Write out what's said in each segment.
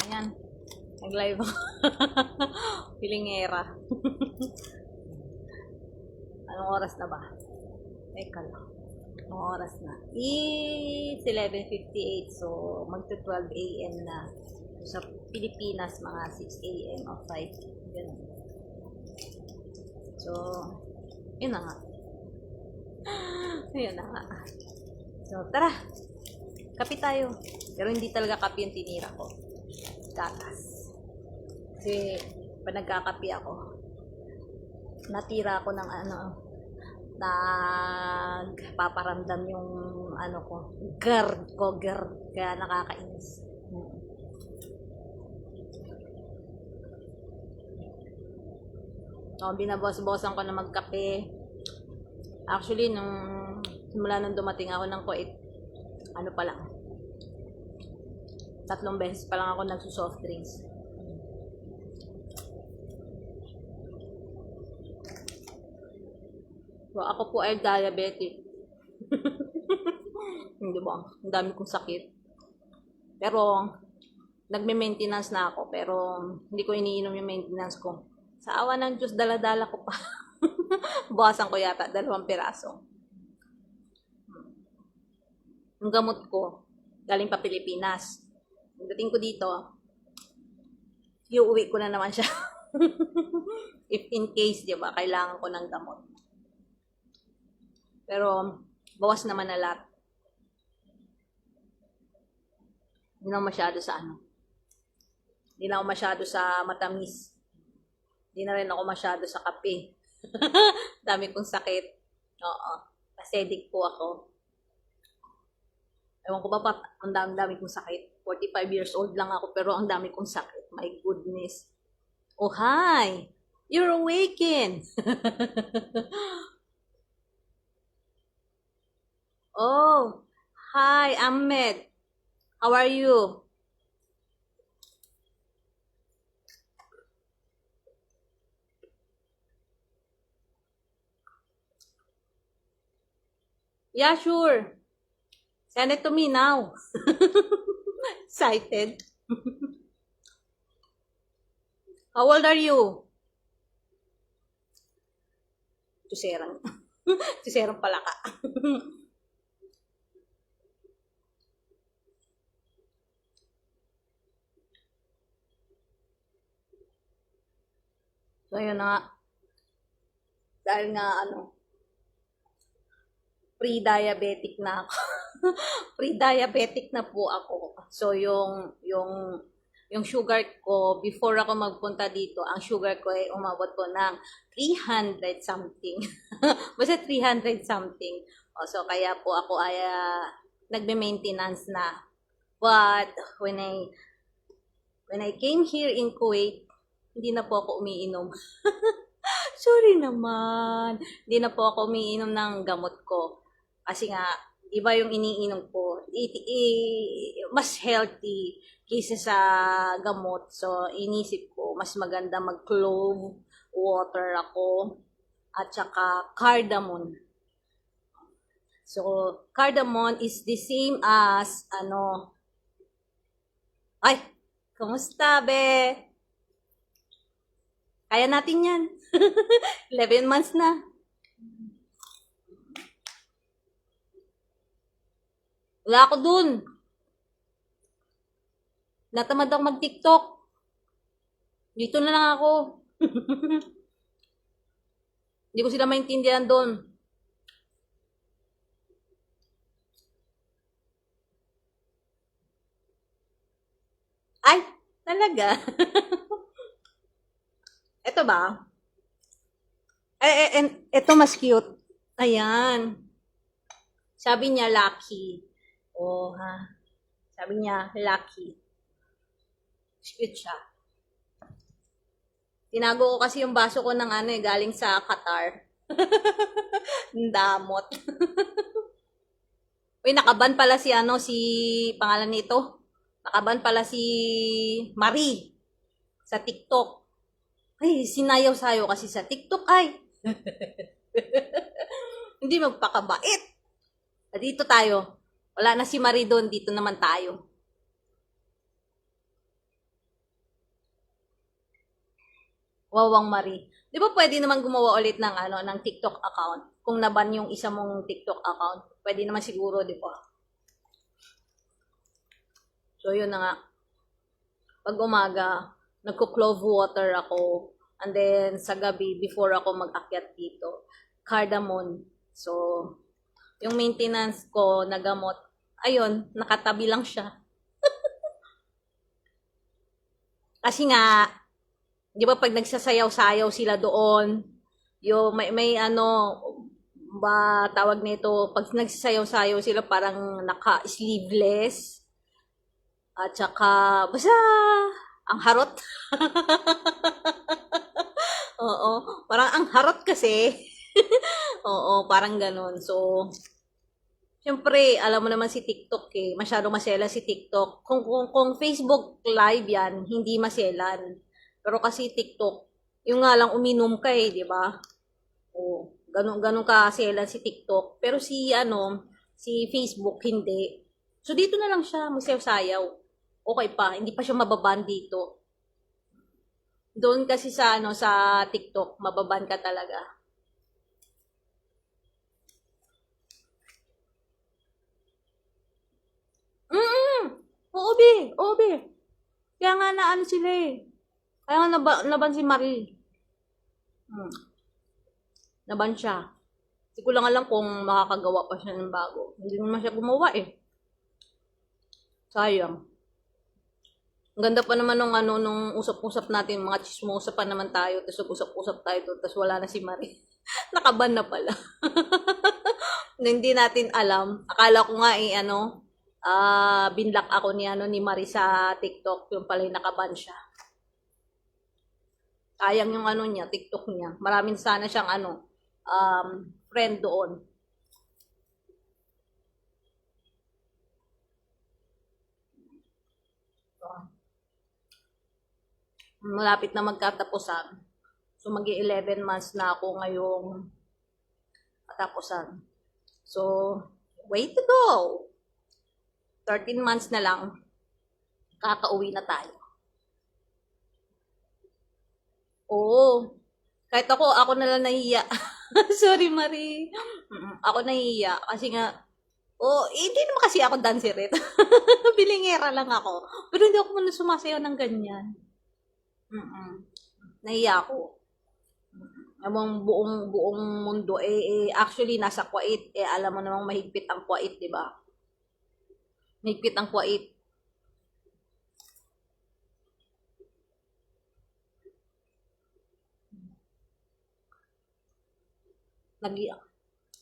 Ayan. Nag-live ako. Pilingera. Anong oras na ba? Teka lang. Anong oras na? It's 11:58. So, magto 12 a.m. na. Sa Pilipinas, mga 6 a.m. o 5. Ganun. So, yun na nga. Yun na nga. So, tara. Kape tayo. Pero hindi talaga kape yung tinira ko. Gatas. Kasi, pag nagkakape ako, natira ako ng nagpaparamdam yung GERD ko, kaya nakakainis. So, binabos-bosan ko na magkape. Actually, simula nung dumating ako ng Kuwait, pa lang, 3 beses pa lang ako nagsusoft drinks. So, ako po ay diabetic. Hindi ba? Ang dami kong sakit. Pero, nagme-maintenance na ako. Pero, hindi ko iniinom yung maintenance ko. Sa awa ng Diyos, dala-dala ko pa. Buwasan ko yata, 2 piraso. Yung gamot ko, galing pa Pilipinas. Pagdating ko dito, iuwi ko na naman siya. If in case, di ba, kailangan ko ng gamot. Pero, bawas naman na lahat. Hindi na ako masyado sa Hindi na ako masyado sa matamis. Hindi na rin ako masyado sa kape. Dami kong sakit. Oo. Acidic po ako. Ewan ko ba, ang dami kong sakit. 45 years old lang ako, pero ang dami kong sakit. My goodness. Oh, hi! You're awakened! Oh, hi, Ahmed. How are you? Yeah, sure. Send it to me now. Excited. How old are you? Tuserang. Tuserang pala ka. So, yun na nga. Dahil nga, pre-diabetic na ako. Pre-diabetic na po ako. So, yung sugar ko, before ako magpunta dito, ang sugar ko ay umabot po ng 300 something. Basta 300 something. So, kaya po ako ay nagbe-maintenance na. But, when I came here in Kuwait, hindi na po ako umiinom. Sorry naman. Hindi na po ako umiinom ng gamot ko. Kasi nga, iba yung iniinom ko. Mas healthy kaysa sa gamot. So, inisip ko, mas maganda mag-clove water ako at saka cardamom. So, cardamom is the same as, ay, kamusta, be? Kaya natin yan. 11 months na. Wala ako dun. Natamad ako mag-TikTok. Dito na lang ako. Hindi ko sila maintindihan doon. Ay, talaga. Ito ba? Ito mas cute. Ayan. Sabi niya, lucky. Oh, ha. Sabi niya, lucky. Cute siya. Tinago ko kasi yung baso ko ng galing sa Qatar. Ang damot. Uy, nakaban pala si pangalan nito. Nakaban pala si Marie sa TikTok. Ay, sinayaw-sayo kasi sa TikTok ay. Hindi magpakabait. Dito tayo. Wala na si Marie doon, dito naman tayo. Wawang Marie. Di ba pwede naman gumawa ulit ng ng TikTok account? Kung naban yung isa mong TikTok account, pwede naman siguro, di ba? So yun na nga. Pag umaga, nagko-clove water ako. And then sa gabi, before ako mag-akyat dito, cardamom. So, yung maintenance ko na gamot, ayun, nakatabi lang siya. Kasi nga, di ba pag nagsasayaw-sayaw sila doon, yung may ba tawag nito, pag nagsasayaw-sayaw sila parang naka-sleeveless, at saka, basta, ang harot. Oo, parang ang harot kasi. Oo, parang ganun. So, syempre, alam mo naman si TikTok eh. Masyado masela si TikTok. Kung Facebook live yan, hindi maselan. Pero kasi TikTok, yung nga lang uminom ka eh, di ba? O, ganun ka selan si TikTok. Pero si Facebook, hindi. So, dito na lang siya, magsayaw-sayaw. Okay pa, hindi pa siya mababan dito. Doon kasi sa TikTok, mababan ka talaga. Oo, be. Oo, be. Kaya nga sila eh. Kaya nga naban si Marie. Hmm. Naban siya. Hindi ko lang alam kung makakagawa pa siya ng bago. Hindi naman siya gumawa eh. Sayang. Ang ganda pa naman nung usap-usap natin, mga chismosa pa naman tayo, tapos usap-usap tayo doon, tapos wala na si Marie. Nakaban na pala. Na hindi natin alam. Akala ko nga binlock ako ni Marie sa TikTok, yung pala yung nakaban siya. Sayang yung niya, TikTok niya. Maraming sana siyang friend doon. Malapit na magkatapusan. So, mag-11 months na ako ngayong katapusan. So, way to go! 13 months na lang, kakauwi na tayo. Oo. Kahit ako na lang nahiya. Sorry, Marie. Ako nahiya. Kasi nga, hindi naman kasi ako dancerette. Bilingera lang ako. Pero hindi ako muna sumasayaw ng ganyan. Nahiya ako. Among buong mundo actually nasa Kuwait alam mo namang mahigpit ang Kuwait, 'di ba? Mahigpit ang Kuwait. Nag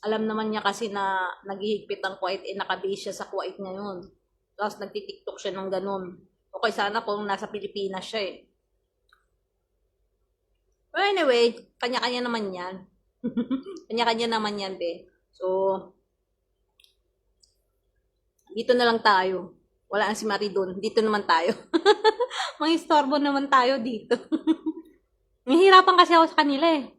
Alam naman niya kasi na naghihigpit ang Kuwait nakabase siya sa Kuwait ngayon. Tapos nagti-TikTok siya ng ganun. Okay sana kung nasa Pilipinas siya eh. But anyway, kanya-kanya naman yan. Kanya-kanya naman yan, be. So, dito na lang tayo. Wala na si Marie doon. Dito naman tayo. Mga istorbo naman tayo dito. Nahihirapan kasi ako sa kanila eh.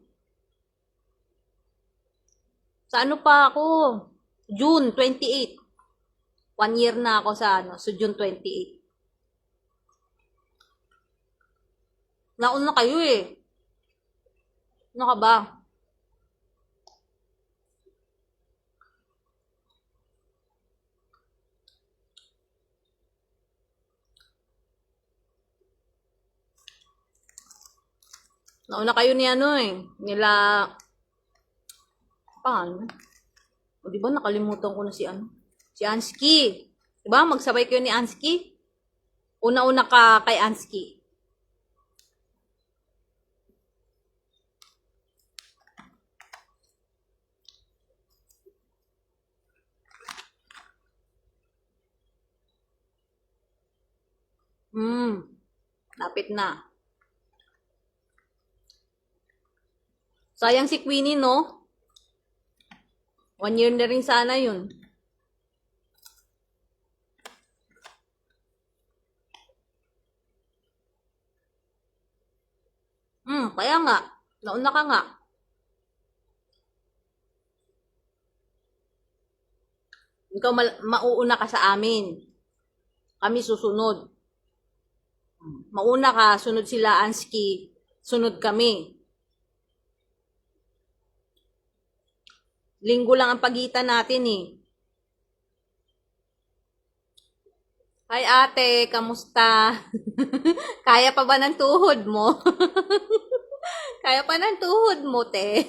Sa pa ako? June 28. 1 year na ako sa June 28. Nauna kayo eh. Ano ka ba? Nauna kayo ni nila, paano? O diba nakalimutan ko na si Ansky. Diba magsabay kayo ni Ansky? Una-una ka kay Ansky. Lapit na. Sayang si Queenie, no? 1 year na rin sana yun. Kaya nga. Nauna ka nga. Ikaw mauuna ka sa amin. Kami susunod. Mauna ka, sunod sila Ansky. sunod kami. Linggo lang ang pagitan natin eh. Hi ate, kamusta? Kaya pa ba ng tuhod mo? Kaya pa ng tuhod mo, te?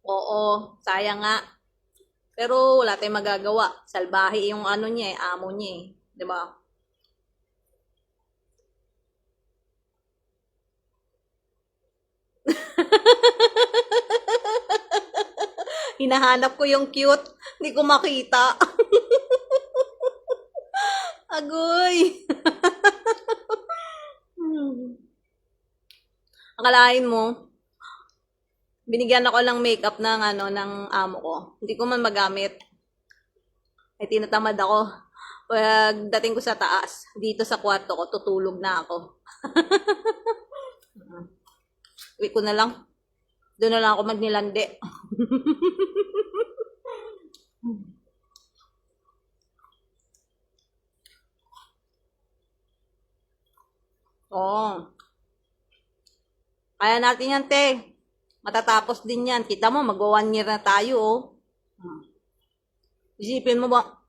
Oo, sayang nga. Pero wala tayong magagawa. Salbahe yung ano niya eh, amo niya eh. 'Di ba? Hinahanap ko yung cute. Hindi ko makita. Agoy. Hmm. Akalain mo, binigyan ako ng makeup ng ano ng amo ko. Hindi ko man magamit. Ay tinatamad ako. Pag dating ko sa taas, dito sa kwarto ko, tutulog na ako. Uwi ko na lang. Doon na lang ako magnilande. Oo. Kaya natin yan, te. Matatapos din yan. Kita mo, mag-1 year na tayo, oh. Hmm. Isipin mo ba,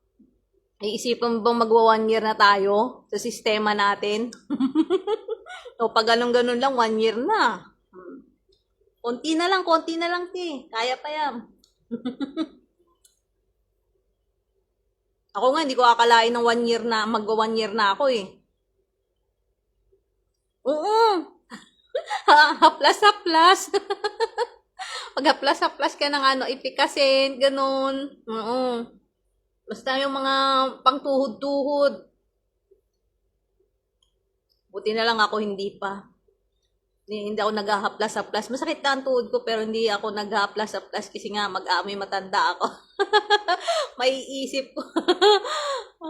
iisipin mo bang mag-1 year na tayo sa sistema natin? O pag ganun-ganun lang, 1 year na. Hmm. Konti na lang, te. Kaya pa yan. Ako nga, hindi ko akalain ng 1 year na, mag-1 year na ako eh. Oo. Haplas-haplas. Pag haplas-haplas ka ng ano, ipikasin, ganun. Oo. Basta yung mga pangtuhod-tuhod. Buti na lang ako hindi pa. Hindi ako nag-haplas-haplas. Masakit na ang tuhod ko pero hindi ako nag-haplas-haplas kasi nga mag-amoy matanda ako. May isip ko.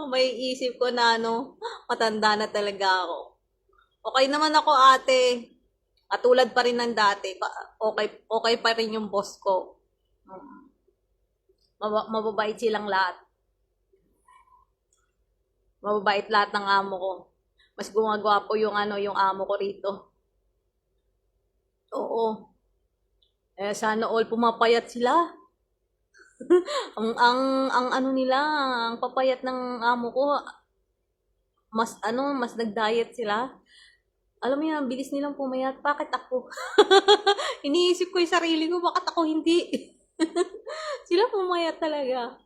May isip ko na ano, matanda na talaga ako. Okay naman ako ate. Katulad pa rin ng dati. Okay pa rin yung boss ko. Hmm. Mababait silang lahat. Mababait lahat ng amo ko. Mas gumagawa po yung ano, yung amo ko rito. Oo. Sana all pumapayat sila. ang ano nila, ang papayat ng amo ko, mas nag-diet sila. Alam mo yan, bilis nilang pumayat. Bakit ako? Iniisip ko yung sarili ko, bakit ako hindi? Sila pumayat talaga.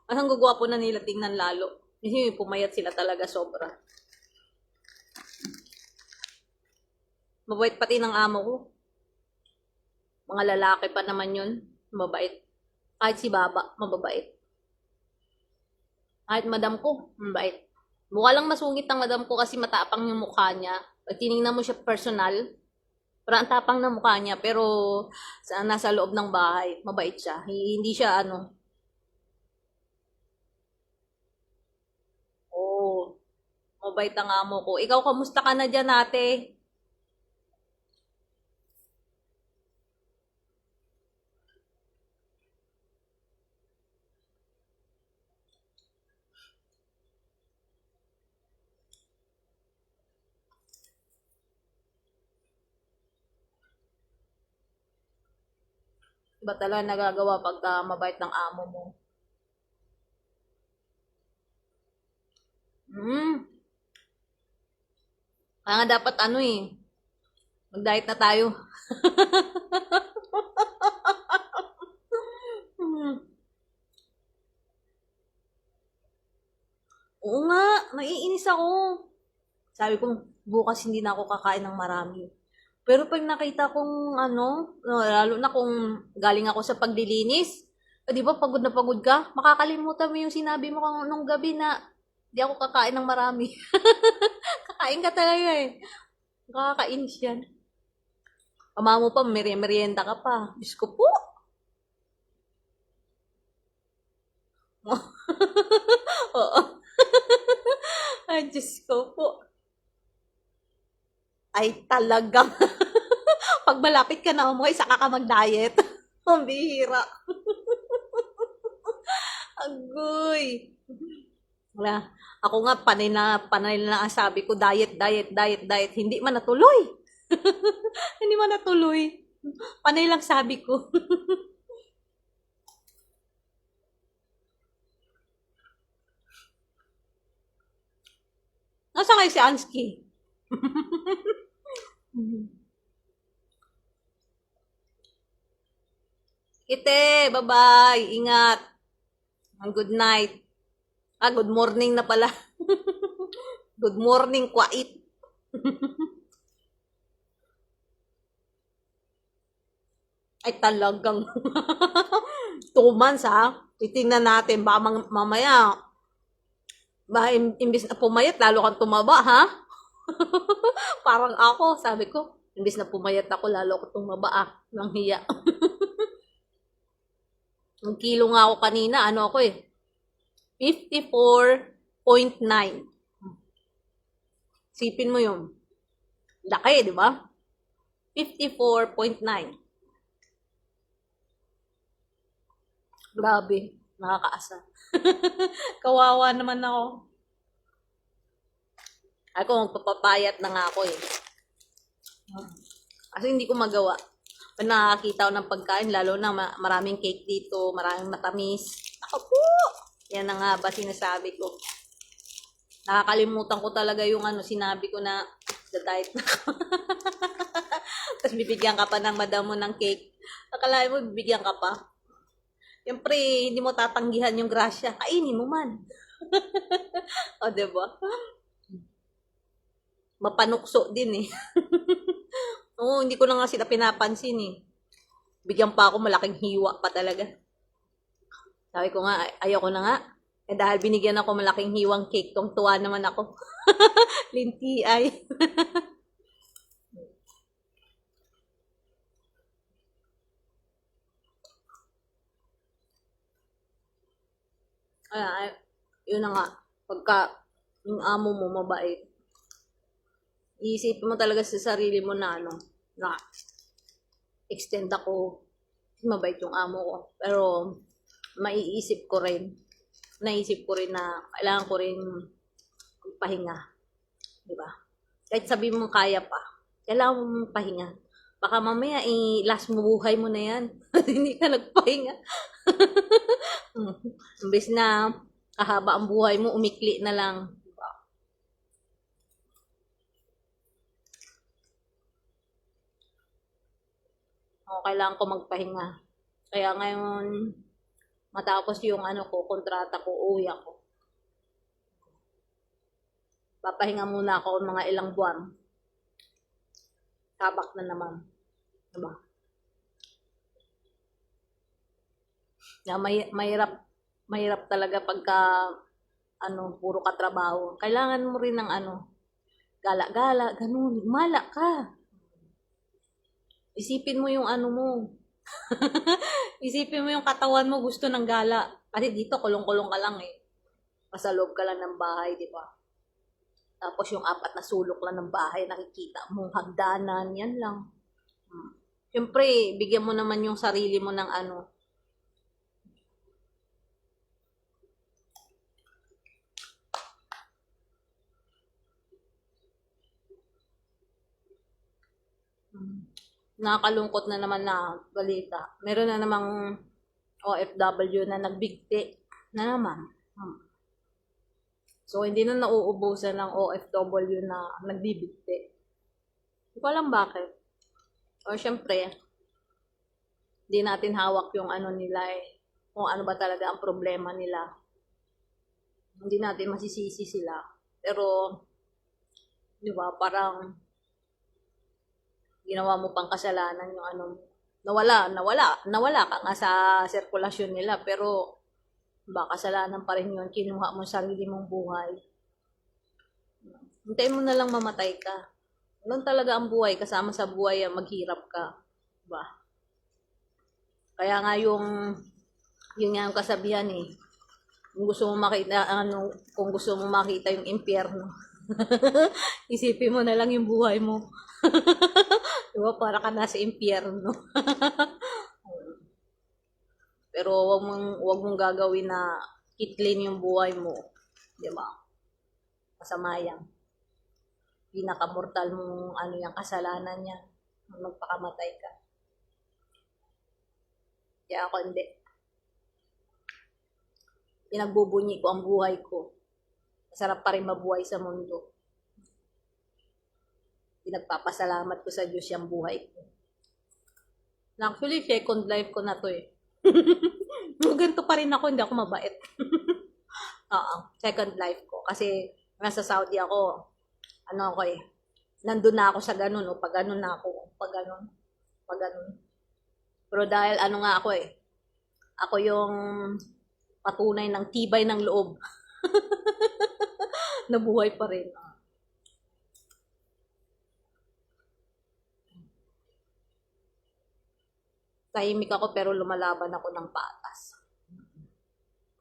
Mas ang gugwapo na nila tingnan lalo. Kasi pumayat sila talaga sobra. Mabait pati ng amo ko. Mga lalaki pa naman yun. Mabait. Kahit si Baba, mababait. Kahit madam ko, mabait. Mukha lang masungit ang madam ko kasi matapang yung mukha niya. Pag tinignan mo siya personal, parang ang tapang ng mukha niya. Pero nasa loob ng bahay, mabait siya. Hindi siya ano. Oo, mabait ang amo ko. Ikaw, kamusta ka na dyan, ate? Iba talaga nagagawa pagka mabait ng amo mo. Hmm, kaya nga dapat ano eh, mag-diet na tayo. Hmm. Oo nga, naiinis ako. Sabi ko, bukas hindi na ako kakain ng marami. Pero pag nakita kong ano, lalo na kung galing ako sa paglilinis, di ba pagod na pagod ka, makakalimutan mo yung sinabi mo nung gabi na di ako kakain ng marami. Kakain ka talaga eh. Nakakainis yan. Ama mo pa, merienda ka pa. Diyos ko po. Oo. Ay, Diyos ko po. Ay, talagang. Pag malapit ka na umuwi, saka ka mag-diet. Ang bihira. Agoy. Wala. Ako nga, panay na ang sabi ko, diet, diet, diet, diet. Hindi man natuloy. Hindi man natuloy. Panay lang sabi ko. Nasa kayo si Ansky? Ite, bye-bye. Ingat. Good night. Good morning na pala. Good morning, kwait. Ay talagang 2 months ha. Titingnan natin ba mamaya. Ba imbis na pumayat lalo kang tumaba ha. Parang ako, sabi ko, imbis na pumayat ako lalo ako tumaba nang hiya. Ang kilo nga ako kanina, ano ako 54.9. Sipin mo yun. Laki, di ba? 54.9. Grabe, nakakaasa. Kawawa naman ako. Ako, magpapapayat na nga ako Kasi hindi ko magawa. Pag nakakita ako ng pagkain, lalo na maraming cake dito, maraming matamis. Ako po! Yan na nga ba sinasabi ko. Nakakalimutan ko talaga yung sinabi ko na diet na ako. Tapos bibigyan ka pa ng madam mo ng cake. Akalain mo, bibigyan ka pa. Siyempre, hindi mo tatanggihan yung grasya. Kainin mo man. O, diba? Mapanukso din Oo, hindi ko na nga sila pinapansin Bigyan pa ako, malaking hiwa pa talaga. Sabi ko nga, ayoko na nga. Dahil binigyan ako malaking hiwang cake, tuwa naman ako. Linti ay. Yun na nga. Pagka yung amo mo mabait, iisipin mo talaga sa sarili mo na na extend ako, mabait yung amo ko. Pero naisip ko rin na kailangan ko rin pahinga. Diba? Kahit sabi mo kaya pa, kailangan mo pahinga. Baka mamaya last mo buhay mo na yan. Hindi ka nagpahinga. Imbes na kahaba ang buhay mo, umikli na lang. Kailangan ko magpahinga. Kaya ngayon, matapos yung kontrata ko, uwi ako. Papahinga muna ako mga ilang buwan. Kabak na naman. Diba? Mahirap talaga pagka puro ka trabaho. Kailangan mo rin ng gala-gala, ganun, mala ka. Isipin mo yung mo. Isipin mo yung katawan mo gusto ng gala. Kasi dito kulong-kulong ka lang Nasa loob ka lang ng bahay, di ba? Tapos yung 4 na sulok lang ng bahay, nakikita mo, hagdanan, yan lang. Siyempre, bigyan mo naman yung sarili mo ng Nakakalungkot na naman na balita. Meron na namang OFW na nagbigti na naman. So, hindi na nauubusan ng OFW na nagbibigti. Hindi ko alam bakit. O, syempre, hindi natin hawak yung nila kung ano ba talaga ang problema nila. Hindi natin masisisi sila. Pero, di ba, parang ginawa mo pang kasalanan yung nawala ka nga sa sirkulasyon nila, pero kasalanan pa rin yun, kinuha mo sarili mong buhay. Hintayin mo na lang mamatay ka. Ganun talaga ang buhay, kasama sa buhay maghirap ka. Diba? Kaya nga yun nga yung kasabihan kung gusto mo makita yung impyerno, isipin mo na lang yung buhay mo. Diba, para ka nasa impyerno. Pero wag mong gagawin na kitlin yung buhay mo. Di ba? Masama yan. Pinakamortal mong ano yung kasalanan niya. Magpakamatay ka. Kaya ako hindi. Pinagbubunyi ko ang buhay ko. Masarap pa rin mabuhay sa mundo. Pinagpapasalamat ko sa Diyos yung buhay ko. Actually, second life ko na to eh. Ganito pa rin ako, hindi ako mabait. Oo, second life ko. Kasi nasa Saudi ako, ano ako eh, nandun na ako sa ganun, o pag ganun na ako, pag ganun, pag ganun. Pero dahil ano nga ako eh, ako yung patunay ng tibay ng loob. Nabuhay pa rin. Tahimik ako pero lumalaban ako ng patas.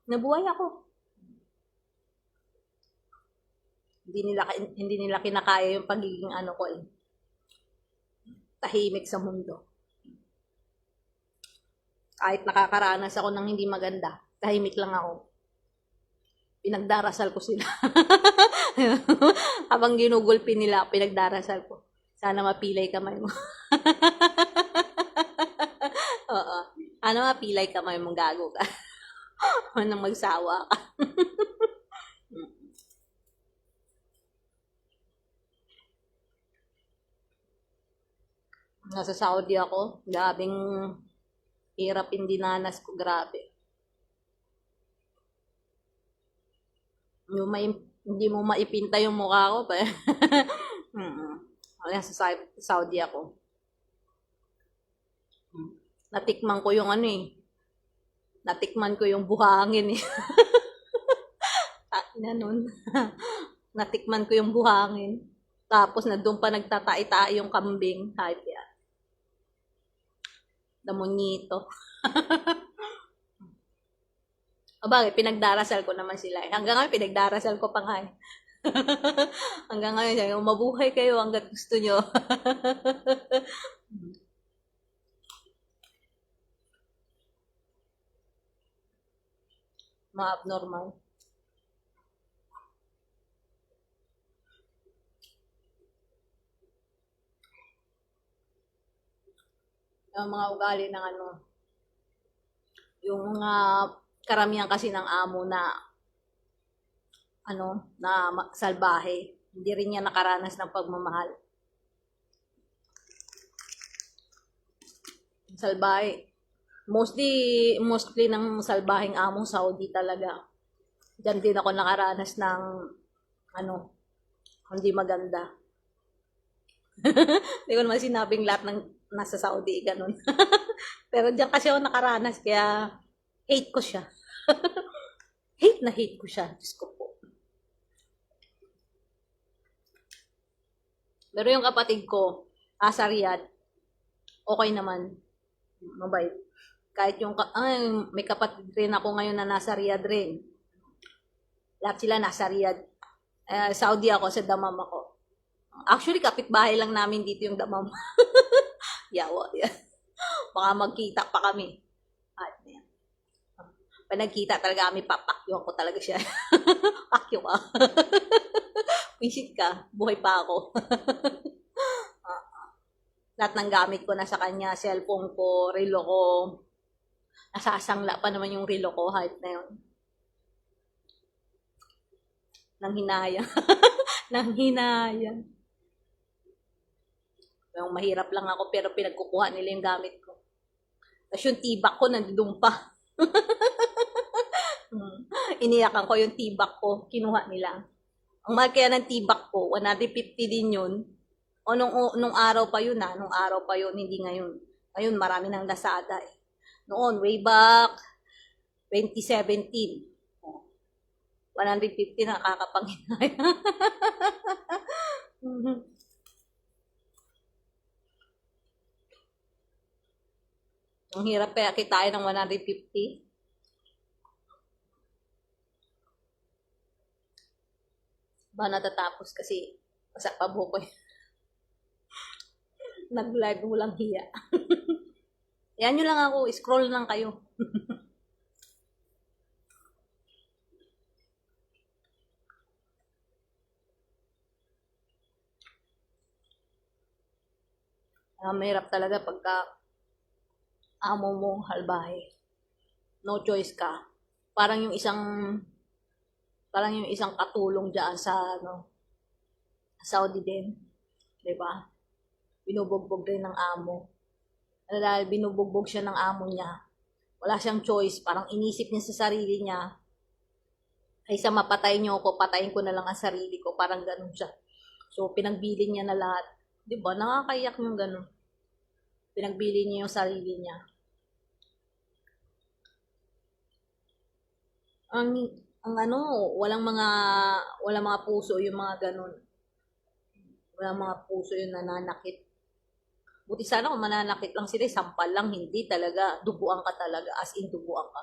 Nabuhay ako. Hindi nila kinakaya yung pagiging ano ko eh. Tahimik sa mundo. Kahit nakakaranas ako ng hindi maganda, tahimik lang ako. Pinagdarasal ko sila. Habang ginugulpi nila, pinagdarasal ko. Sana mapilay kamay mo. Oo. Ano mapilay kamay mong gago ka? Nang magsawa ka. Nasa Saudi ako, grabing hirap yung dinanas ko, grabe. Hindi mo maipinta yung mukha ko pa. Nasa Saudi ako. Natikman ko yung ano eh. Natikman ko yung buhangin eh. Nun. Natikman ko yung buhangin. Tapos na doon pa nagtatai-tai yung kambing. Hype yan. Damonito. Abagay, pinagdarasal ko naman sila. Hanggang ngayon, pinagdarasal ko pa nga eh. Hanggang ngayon, mabuhay kayo hanggat gusto nyo. Mga abnormal. Yung mga ugali ng ano, yung mga karamihan kasi ng amo na ano, na salbahe. Hindi rin niya nakaranas ng pagmamahal. Salbahe. Mostly ng salbaheng among Saudi talaga. Diyan din ako nakaranas ng ano, hindi maganda. Hindi ko naman sinabing lahat ng nasa Saudi, ganun. Pero diyan kasi ako nakaranas, kaya hate ko siya. Hate ko siya. Diyos ko po. Pero yung kapatid ko, sa Riyadh, okay naman. Mabait. Kahit yung, may kapatid rin ako ngayon na nasa Riyadh rin. Lahat sila nasa Riyadh. Saudi ako, sa Damam ako. Actually, kapitbahay lang namin dito yung Damam. Yawa. Baka magkita pa kami. Pag nagkita talaga kami, papakyo ko talaga siya. Pakyo ka. Wisit ka, buhay pa ako. Lahat ng gamit ko nasa kanya, cellphone ko, relo ko. Nasasangla pa naman yung relo ko, hype na yun. Nang hinaya. Nang hinaya. Yung mahirap lang ako, pero pinagkukuha nila yung gamit ko. Tapos yung tibak ko, nandun pa. Iniyakan ko yung tibak ko, kinuha nila. Ang mahal kaya ng tibak ko, 150 din yun. O nung araw pa yun nung araw pa yun, hindi ngayon. Ngayon, marami ng Lazada eh. Noon, way back 2017. 150 nakakapanghinay. Ang hirap kaya kitain ng 150. Ba natatapos kasi masak pa buko eh. Nag-live, walang hiya. Yan nyo lang ako, scroll lang kayo. Mahirap talaga pagka amo mong halbahe. No choice ka. Parang yung isang parang yung isang katulong diyan sa Saudi din, 'di ba? Binubugbog rin ng amo. Dahil binubugbog siya ng amo niya. Wala siyang choice, parang inisip niya sa sarili niya, kaysa mapatay niyo ako, patayin ko na lang ang sarili ko, parang ganun siya. So pinagbilin niya na lahat. 'Di ba? Nakakayak yung ganun. Pinagbili niya yung sarili niya. Ang walang mga puso yung mga ganun. Walang mga puso yung nananakit. Buti sana kung mananakit lang sila, sampal lang, hindi talaga. Duguan ka talaga, as in duguan ka.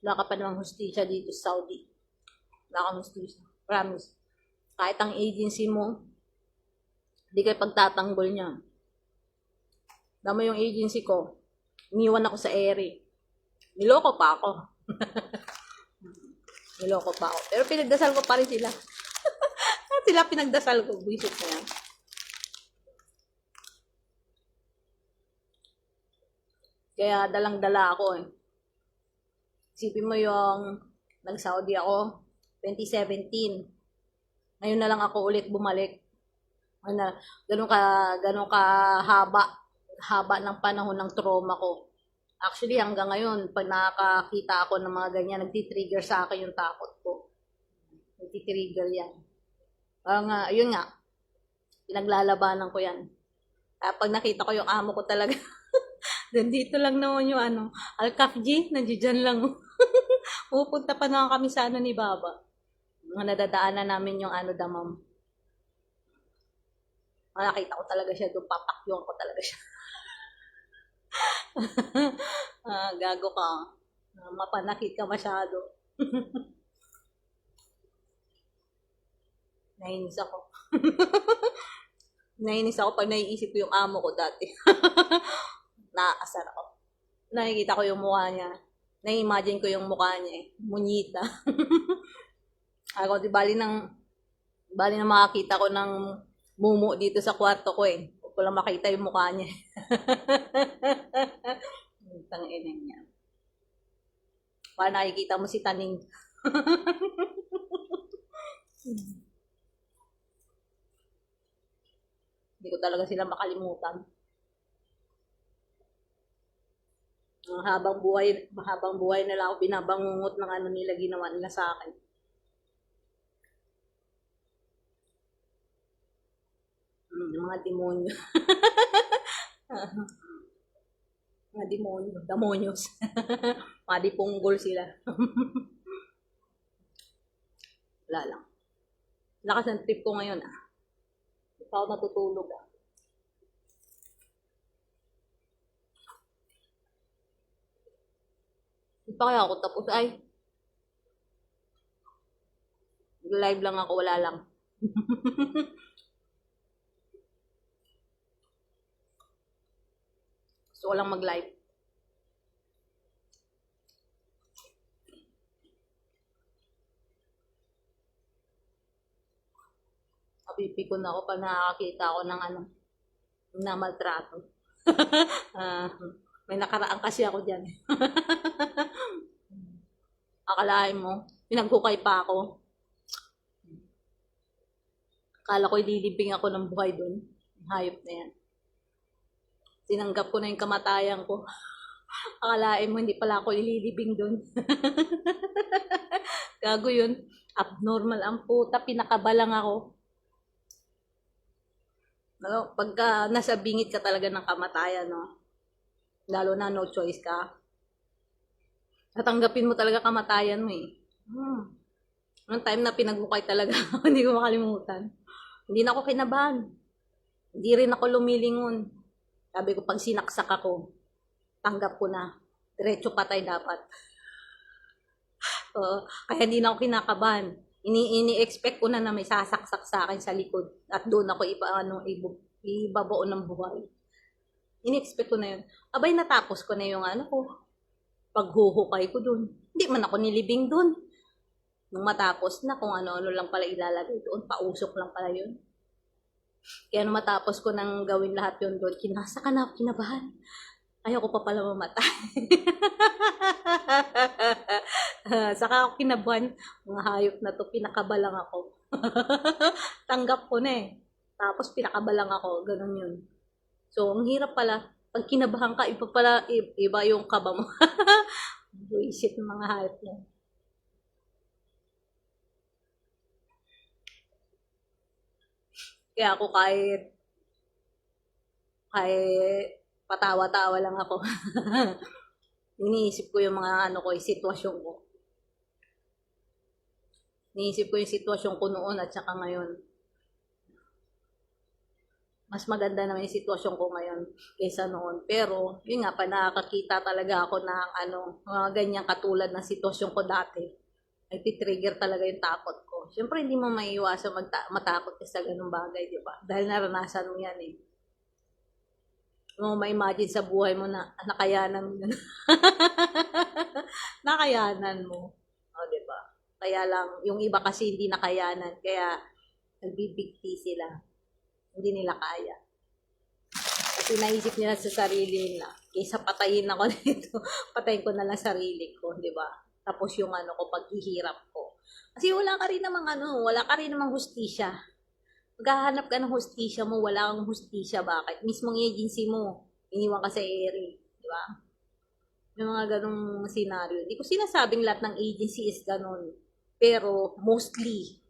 Wala ka pa namang hustisya dito sa Saudi. Wala kang hustisya. Promise. Kahit ang agency mo, hindi kayo pagtatanggol niya. Dama yung agency ko, iniwan ako sa ere. Niloko pa ako. Niloko pa ako. Pero pinagdasal ko pa rin sila. Sila pinagdasal ko. Visit na yan. Kaya dalang-dala ako eh. Isipin mo yung nag-Saudi ako, 2017. Ngayon na lang ako ulit bumalik. Ano, ganun ka haba ng panahon ng trauma ko. Actually, hanggang ngayon, pag nakakita ako ng mga ganyan, nagtitrigger sa akin yung takot ko. Nagtitrigger yan. Yun nga, pinaglalabanan ko yan. Pag nakita ko yung amo ko talaga, dito lang naman yung Al-Kafji, nandiyan lang. Pupunta pa na kami sa ni Baba. Mga nadadaanan namin yung damam. Nakita ko talaga siya doon, papakyong ko talaga siya. Gago ka. Mapanakit ka masyado. Nainis ako. Nainis ako pag naiisip ko yung amo ko dati. Nakakasar ako. Nakikita ko yung mukha niya. Na-imagine ko yung mukha niya eh. Munyita. Ako, bali na makakita ko ng mumu dito sa kwarto ko eh. Huwag ko lang makita yung mukha niya. Tangina niya. Para nakikita mo si Taning. Hindi ko talaga sila makalimutan. Habang buhay nila ako binabangungot ng nila ginawa nila sa akin. Yung mga demonyo. Mga demonyo. Demonyos. Mga dipunggol sila. Wala lang. Lakas ng trip ko ngayon Hindi pa ako natutulog Hindi pa kaya ako tapos live lang ako, wala lang. Gusto ko lang mag-live. Napipikon ako pag nakakita ako ng namaltrato. May nakaraan kasi ako dyan. Akalain mo, pinaghukay pa ako. Akala ko ililibing ako ng buhay doon. Hayop na yan. Tinanggap ko na yung kamatayan ko. Akalain mo, hindi pala ako ililibing doon. Gago yun. Abnormal ang puta, pinakabalang ako. Pagka nasa bingit ka talaga ng kamatayan, lalo na no choice ka, tatanggapin mo talaga kamatayan mo eh. Noong time na pinaghukay talaga, hindi ko makalimutan. Hindi na ako kinabahan. Hindi rin ako lumilingon. Sabi ko, pag sinaksak ako, tanggap ko na. Diretso patay dapat. Kaya hindi na ako kinakabahan. Ini-expect ko na may sasaksak sa akin sa likod. At doon ako ibabao ng buhay. In-expect ko na yun. Abay, natapos ko na yung ano ko, paghuhukay ko dun. Hindi man ako nilibing dun. Nung matapos na, kung ano-ano lang pala ilalagay doon, pausok lang pala yun. Kaya nung matapos ko nang gawin lahat yun doon, saka na ako kinabahan. Ayaw ko pa pala mamatay. Saka ako kinabahan, mga hayop na to, pinakabalang ako. Tanggap ko na eh. Tapos pinakabalang ako, ganun yun. So, ang hirap pala, pag kinabahan ka, iba pala, iba yung kaba mo. Buisit ng mga hayop yan. Kaya ako kahit patawa-tawa lang ako. Iniisip ko yung mga ano ko, yung sitwasyon ko. Iniisip ko yung sitwasyon ko noon at saka ngayon. Mas maganda naman yung sitwasyon ko ngayon kaysa noon. Pero, yun nga, pa nakakakita talaga ako ng mga ganyang katulad ng sitwasyon ko dati. Ay titrigger talaga yung takot ko. Siyempre, hindi mo maiiwasan matakot ka sa ganung bagay, di ba? Dahil naranasan mo yan eh. Mo ma-imagine sa buhay mo na nakayanan mo yun. Nakayanan mo. O, di ba? Kaya lang, yung iba kasi hindi nakayanan. Kaya, nagbibigti sila. Hindi nila kaya. Kasi naisip nila sa sarili nila. Kaysa patayin ako dito, patayin ko na lang sarili ko, di ba? Tapos yung ano ko, paghihirap ko. Kasi wala ka rin namang hustisya. Maghahanap ka ng hustisya mo, wala kang hustisya. Bakit? Mismong agency mo, iniwan ka sa ere. Di ba? May mga ganong senaryo. Hindi ko sinasabing lahat ng agency is ganon. Pero, mostly.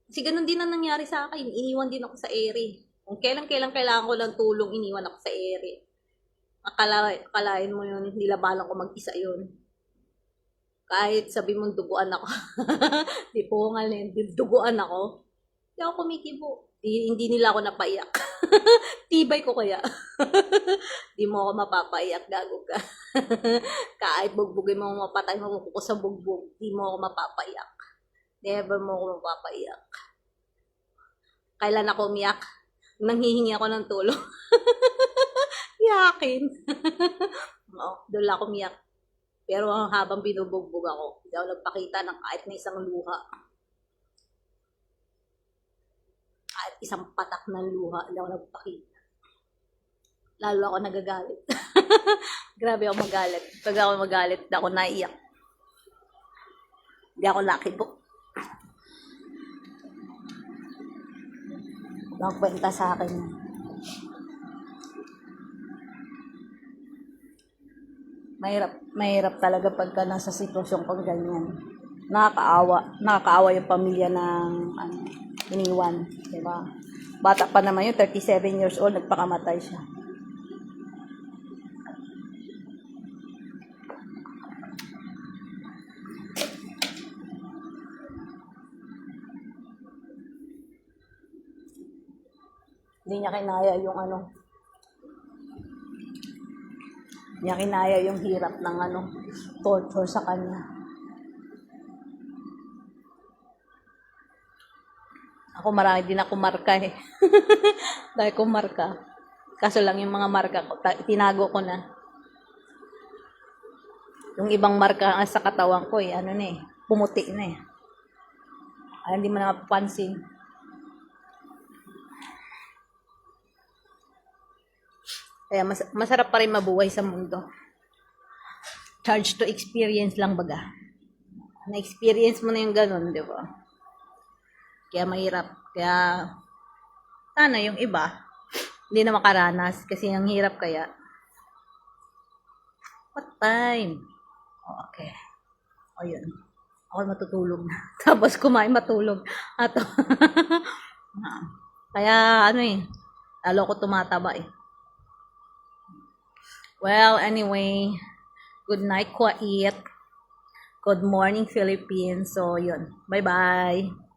Kasi ganon din ang nangyari sa akin. Iniwan din ako sa ere. Kung kailan kailangan ko lang tulong, iniwan ako sa ere. Akalain mo yun, nilabalan ko mag-isa yun. Kahit sabi mong duguan ako. Di po nga lang, duguan ako. Hindi ako kumikibo. Hindi nila ako napaiyak. Tibay ko kaya. Di mo ako mapapaiyak, gago ka. Kahit bugbugin mo, mapatay mo ko sa bugbog, di mo ako mapapaiyak. Never mo ako mapapaiyak. Kailan ako umiyak? Nanghihingi ako ng tulong. Yakin. Oo, doon lang ako umiyak. Pero habang binubugbog ako, hindi ako nagpakita ng kahit na isang luha. Kahit isang patak ng luha, hindi ako nagpakita. Lalo ako nagagalit. Grabe ako magalit. Pag ako magalit, hindi ako naiyak. Hindi ako lucky po. Nagkwenta sa akin. Mahirap talaga pagka nasa sitwasyon kong ganyan. Nakakaawa yung pamilya ng iniwan, di ba? Bata pa naman yun, 37 years old, nagpakamatay siya. Hindi niya kinaya yung niya kinaya yung hirap ng torture sa kanya. Ako marami din ako marka eh. Dahil ko marka. Kaso lang yung mga marka ko, tinago ko na. Yung ibang marka sa katawan ko pumuti na eh. Ay, hindi mo na mapapansin. Kaya masarap pa rin mabuhay sa mundo. Charge to experience lang baga. Na-experience mo na yung ganun, di ba? Kaya mahirap. Kaya sana yung iba hindi na makaranas kasi ang hirap kaya. What time? Okay. O yun. Ako matutulog na. Tapos kumain matulog. Ato. Kaya lalo ko tumataba eh. Well, anyway, good night, Kuwait. Good morning, Philippines. So, yun. Bye-bye.